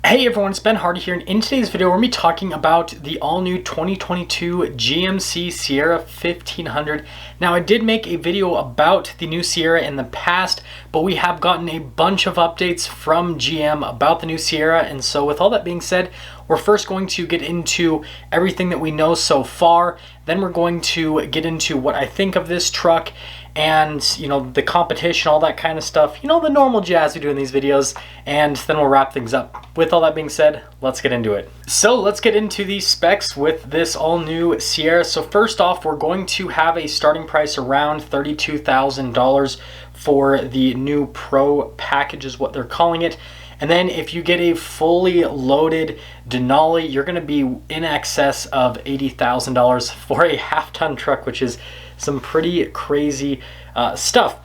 Hey everyone, it's Ben Hardy here, and in today's video we're going to be talking about the all-new 2022 GMC Sierra 1500. Now I did make a video about the new Sierra in the past, but we have gotten a bunch of updates from GM about the new Sierra, and so with all that being said, we're first going to get into everything that we know so far, then we're going to get into what I think of this truck, and the competition, all that kind of stuff, the normal jazz we do in these videos, and then we'll wrap things up. With all that being said, let's get into it. So let's get into the specs with this all new Sierra. So first off, we're going to have a starting price around $32,000 for the new Pro package is what they're calling it. And then if you get a fully loaded Denali, you're going to be in excess of $80,000 for a half-ton truck, which is some pretty crazy stuff.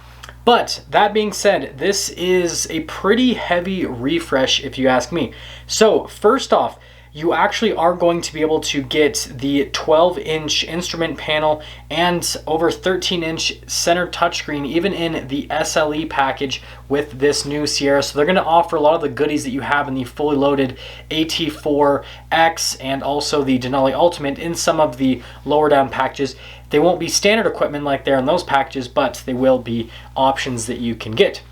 But that being said, this is a pretty heavy refresh if you ask me. So first off, you actually are going to be able to get the 12-inch instrument panel and over 13-inch center touchscreen, even in the SLE package with this new Sierra. So they're going to offer a lot of the goodies that you have in the fully loaded AT4X and also the Denali Ultimate in some of the lower down packages. They won't be standard equipment like they're in those packages, but they will be options that you can get.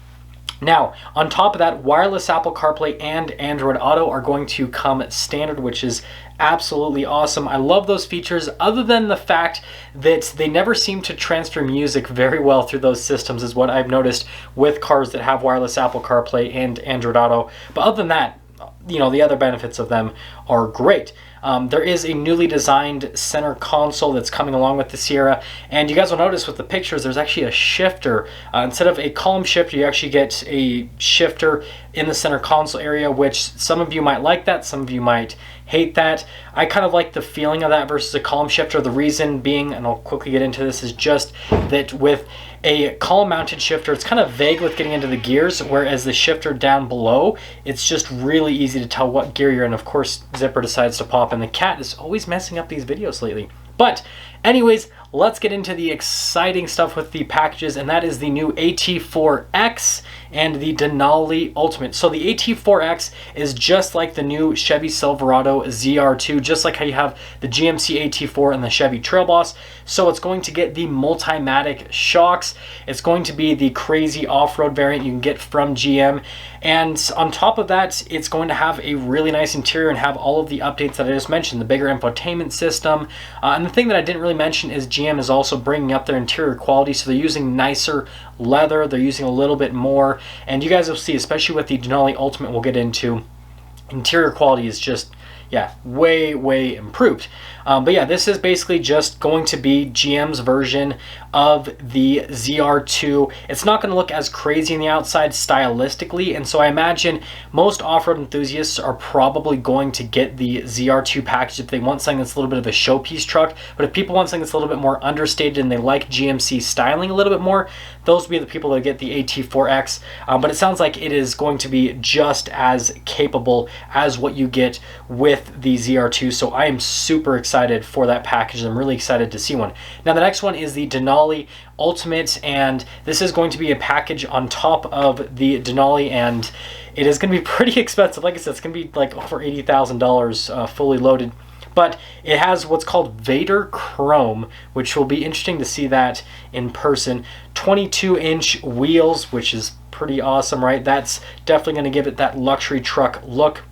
Now, on top of that, wireless Apple CarPlay and Android Auto are going to come standard, which is absolutely awesome. I love those features, other than the fact that they never seem to transfer music very well through those systems, is what I've noticed with cars that have wireless Apple CarPlay and Android Auto. But other than that, the other benefits of them are great. There is a newly designed center console that's coming along with the Sierra, and you guys will notice with the pictures there's actually a shifter. Instead of a column shifter, you actually get a shifter in the center console area, which some of you might like that, some of you might hate that. I kind of like the feeling of that versus a column shifter. The reason being, and I'll quickly get into this, is just that with a column mounted shifter, it's kind of vague with getting into the gears, whereas the shifter down below, it's just really easy to tell what gear you're in. Of course, zipper decides to pop, and the cat is always messing up these videos lately. But anyways, let's get into the exciting stuff with the packages, and that is the new AT4X and the Denali Ultimate. So the AT4X is just like the new Chevy Silverado ZR2, just like how you have the GMC AT4 and the Chevy Trail Boss. So it's going to get the Multimatic shocks. It's going to be the crazy off-road variant you can get from GM. And on top of that, it's going to have a really nice interior and have all of the updates that I just mentioned, the bigger infotainment system. And the thing that I didn't really mention is GM is also bringing up their interior quality, so they're using nicer leather, they're using a little bit more, and you guys will see, especially with the Denali Ultimate we'll get into, interior quality is just, yeah, way improved. But yeah, this is basically just going to be GM's version of the ZR2. It's not going to look as crazy on the outside stylistically, and so I imagine most off-road enthusiasts are probably going to get the ZR2 package if they want something that's a little bit of a showpiece truck. But if people want something that's a little bit more understated and they like GMC styling a little bit more, those will be the people that get the AT4X. But it sounds like it is going to be just as capable as what you get with the ZR2, so I am super excited for that package. I'm really excited to see one. Now the next one is the Denali Ultimate, and this is going to be a package on top of the Denali, and it is going to be pretty expensive. Like I said, it's going to be like over $80,000 fully loaded. But it has what's called Vader Chrome, which will be interesting to see that in person. 22-inch wheels, which is pretty awesome, right? That's definitely going to give it that luxury truck look.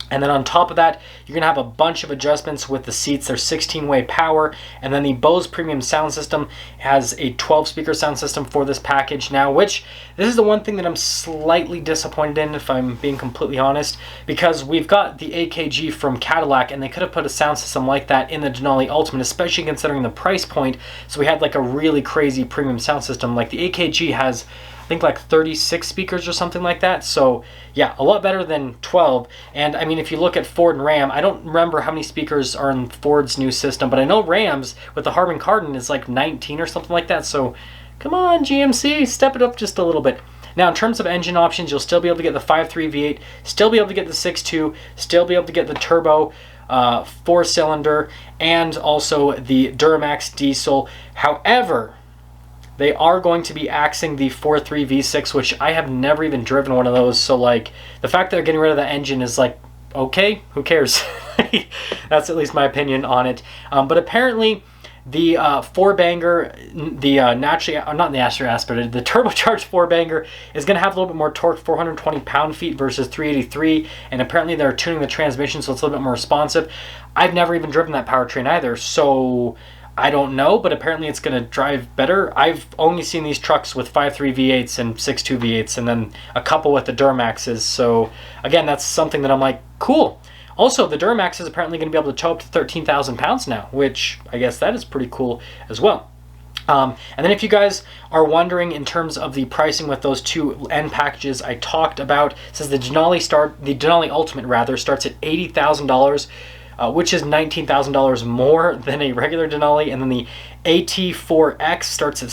And then on top of that, you're going to have a bunch of adjustments with the seats. There's 16-way power, and then the Bose premium sound system has a 12-speaker sound system for this package now, which this is the one thing that I'm slightly disappointed in, if I'm being completely honest, because we've got the AKG from Cadillac, and they could have put a sound system like that in the Denali Ultimate, especially considering the price point. So we had like a really crazy premium sound system. Like the AKG has, I think, like 36 speakers or something like that. So yeah, a lot better than 12. And I mean, if you look at Ford and Ram, I don't remember how many speakers are in Ford's new system, but I know Ram's with the Harman Kardon is like 19 or something like that. So come on, GMC, step it up just a little bit. Now, in terms of engine options, you'll still be able to get the 5.3 V8, still be able to get the 6.2, still be able to get the turbo 4-cylinder, and also the Duramax diesel. However, They are going to be axing the 4.3 V6, which I have never even driven one of those. So like the fact that they're getting rid of the engine is like okay, who cares? That's at least my opinion on it. But apparently the four-banger, the naturally, not the naturally aspirated, the turbocharged four-banger is going to have a little bit more torque, 420 pound-feet versus 383, and apparently they're tuning the transmission so it's a little bit more responsive. I've never even driven that powertrain either, so I don't know, but apparently it's going to drive better. I've only seen these trucks with 5.3 V8s and 6.2 V8s, and then a couple with the Duramaxes, so again, that's something that I'm like, cool. Also, the Duramax is apparently going to be able to tow up to 13,000 pounds now, which I guess that is pretty cool as well. And then if you guys are wondering in terms of the pricing with those two end packages I talked about, it says the Denali Ultimate rather starts at $80,000, which is $19,000 more than a regular Denali, and then the AT4X starts at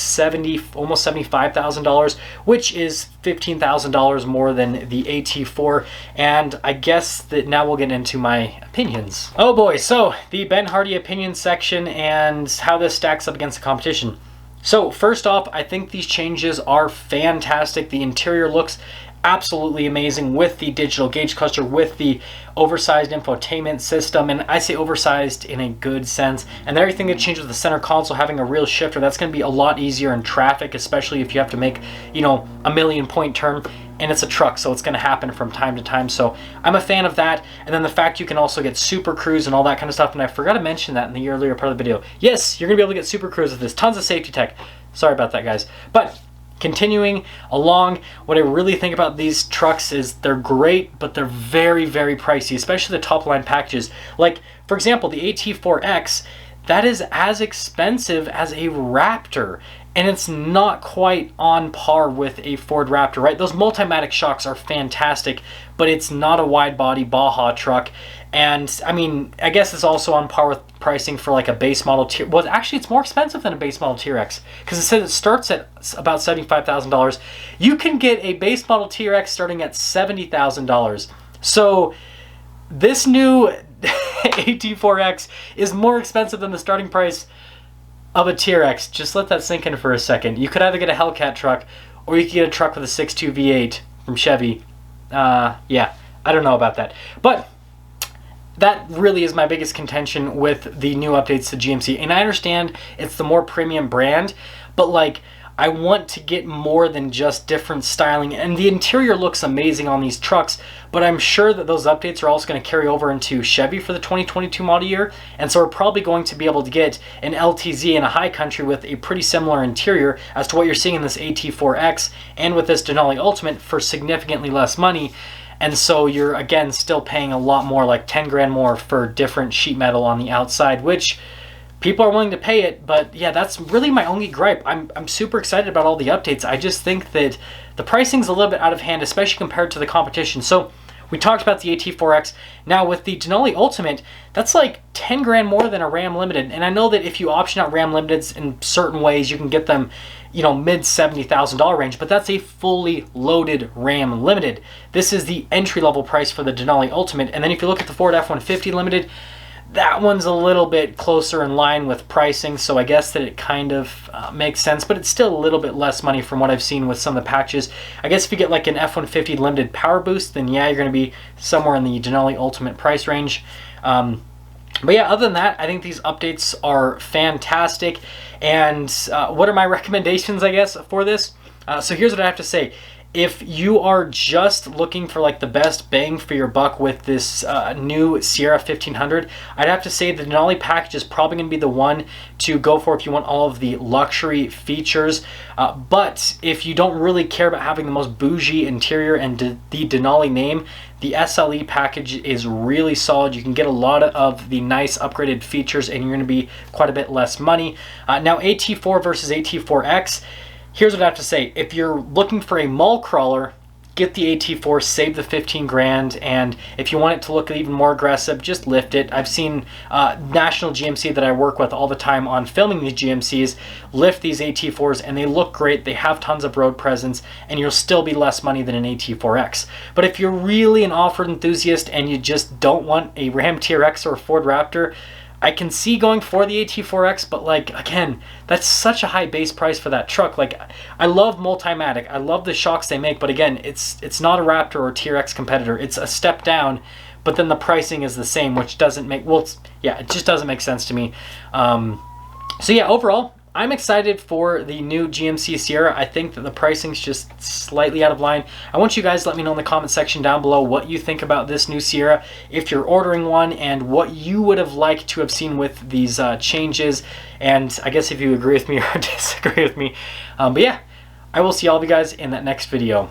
almost $75,000, which is $15,000 more than the AT4. And I guess that now we'll get into my opinions. Oh boy, so the Ben Hardy opinion section and how this stacks up against the competition. So first off, I think these changes are fantastic. The interior looks absolutely amazing with the digital gauge cluster, with the oversized infotainment system, and I say oversized in a good sense, and everything that changed with the center console having a real shifter. That's going to be a lot easier in traffic, especially if you have to make, you know, a 1,000,000-point turn, and it's a truck, so it's going to happen from time to time. So I'm a fan of that. And then the fact you can also get Super Cruise and all that kind of stuff, and I forgot to mention that in the earlier part of the video. Yes, you're going to be able to get Super Cruise with this. Tons of safety tech. Sorry about that, guys. But continuing along, what I really think about these trucks is they're great, but they're very, very pricey, especially the top line packages. Like, for example, the AT4X, that is as expensive as a Raptor, and it's not quite on par with a Ford Raptor, right? Those Multimatic shocks are fantastic, but it's not a wide body Baja truck. And I mean, I guess it's also on par with pricing for like a base model tier. Well, actually, it's more expensive than a base model TRX because it says it starts at about $75,000. You can get a base model TRX starting at $70,000. So this new AT4X is more expensive than the starting price of a TRX. Just let that sink in for a second. You could either get a Hellcat truck or you could get a truck with a 6.2 V8 from Chevy. Yeah, I don't know about that. But that really is my biggest contention with the new updates to GMC. And I understand it's the more premium brand, but like, I want to get more than just different styling. And the interior looks amazing on these trucks, but I'm sure that those updates are also going to carry over into Chevy for the 2022 model year. And so we're probably going to be able to get an LTZ in a high country with a pretty similar interior as to what you're seeing in this AT4X and with this Denali Ultimate for significantly less money. And so you're, again, still paying a lot more, like 10 grand more for different sheet metal on the outside, which people are willing to pay it. But yeah, that's really my only gripe. I'm super excited about all the updates. I just think that the pricing's a little bit out of hand, especially compared to the competition. So we talked about the AT4X. Now with the Denali Ultimate, that's like 10 grand more than a Ram Limited. And I know that if you option out Ram Limiteds in certain ways, you can get them, you know, mid $70,000 range, but that's a fully loaded Ram Limited. This is the entry-level price for the Denali Ultimate. And then if you look at the Ford F-150 Limited, that one's a little bit closer in line with pricing, so I guess that it kind of makes sense, but it's still a little bit less money from what I've seen with some of the packages. I guess if you get like an F-150 Limited Power Boost, then yeah, you're going to be somewhere in the Denali Ultimate price range. But yeah, other than that, I think these updates are fantastic. And what are my recommendations, I guess, for this? So here's what I have to say. If you are just looking for like the best bang for your buck with this new Sierra 1500, I'd have to say the Denali package is probably going to be the one to go for if you want all of the luxury features. But if you don't really care about having the most bougie interior and the Denali name, the SLE package is really solid. You can get a lot of the nice upgraded features and you're going to be quite a bit less money. Now AT4 versus AT4X. Here's what I have to say. If you're looking for a mall crawler, get the AT4, save the 15 grand, and if you want it to look even more aggressive, just lift it. I've seen National GMC that I work with all the time on filming these GMCs lift these AT4s, and they look great. They have tons of road presence, and you'll still be less money than an AT4X. But if you're really an off-road enthusiast and you just don't want a Ram TRX or a Ford Raptor, I can see going for the AT4X, but like, again, that's such a high base price for that truck. Like, I love Multimatic. I love the shocks they make, but again, it's not a Raptor or TRX competitor. It's a step down, but then the pricing is the same, which doesn't make, well, yeah, it just doesn't make sense to me. So yeah, overall, I'm excited for the new GMC Sierra. I think that the pricing's just slightly out of line. I want you guys to let me know in the comment section down below what you think about this new Sierra, if you're ordering one, and what you would have liked to have seen with these changes. And I guess if you agree with me or disagree with me. But yeah, I will see all of you guys in that next video.